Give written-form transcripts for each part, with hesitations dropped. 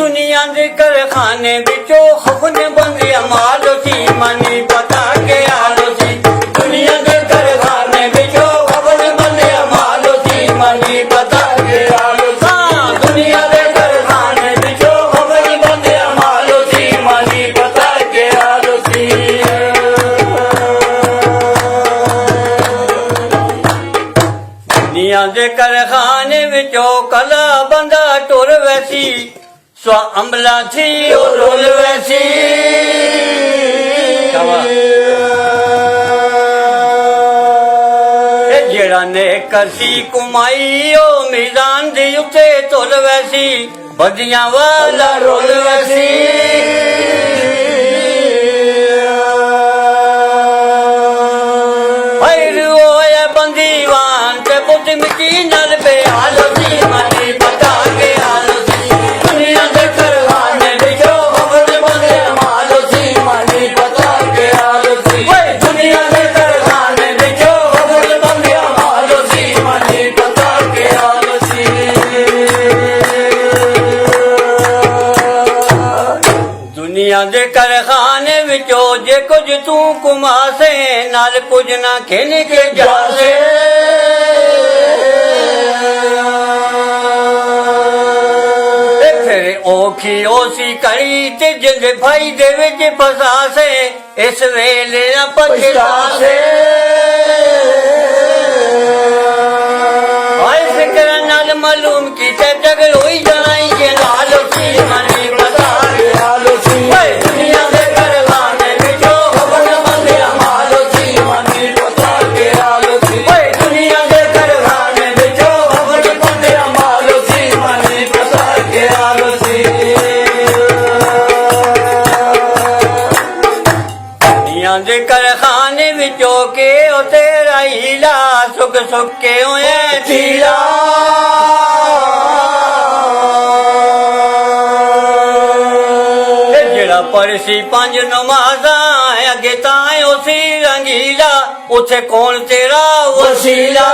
दुनिया दे कारखाने बिचो खफन बंदिया मालो सी मनी पता के आलो सी दुनिया दे कारखाने बिचो खफन बंदिया मालो सी मनी पता के आलो सी दुनिया दे कारखाने बिचो खफन बंदिया मालो सी मनी पता के आलो सी दुनिया दे कारखाने बिचो कला बंदा टुर वैसी स्वा अमला थी ओ रोल वैसी जेड़ा ने करसी कुमाई ओ मैदान दे उत्ते तुल वैसी बदियां वाला रोल वैसी बंदीवान ते बुद्ध मिट्टी नल पे आलो सी मनी पता के आलो सी दुनिया दे कारखाने बिचो खबर बंदे मालो सी मनी पता के आलो सी दुनिया दे कारखाने बिचो खबर बंदे मालो सी मनी पता के आलो सी दुनिया दे कारखाने बिचो जे कुछ तू कुमासे नाल कुछ ना खेल के जासे फिर औखी ओसी करी ते जिंद भाई दे विच फसासे इस वेले ना पछतासे हाय फिक्र नाल मालूम कीते जगल होई जाई के नाल सी मनी पता के आलो सी दुनिया दे कारखाने बिचो खबर बंदे मालो सी मनी पता के आलो सी दुनिया दे कारखाने बिचो खबर बंदे मालो सी मनी पता के आलो सी दुनिया दे कारखाने बिचो के ओ तेरा हीला सुख सुख के होए थीला परसी पंज नमाजा अगे ताए उसी रंगीला उथे कौन तेरा वसीला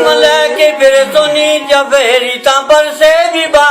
मले के फिर सुनी जफेरी ता पर से भी बा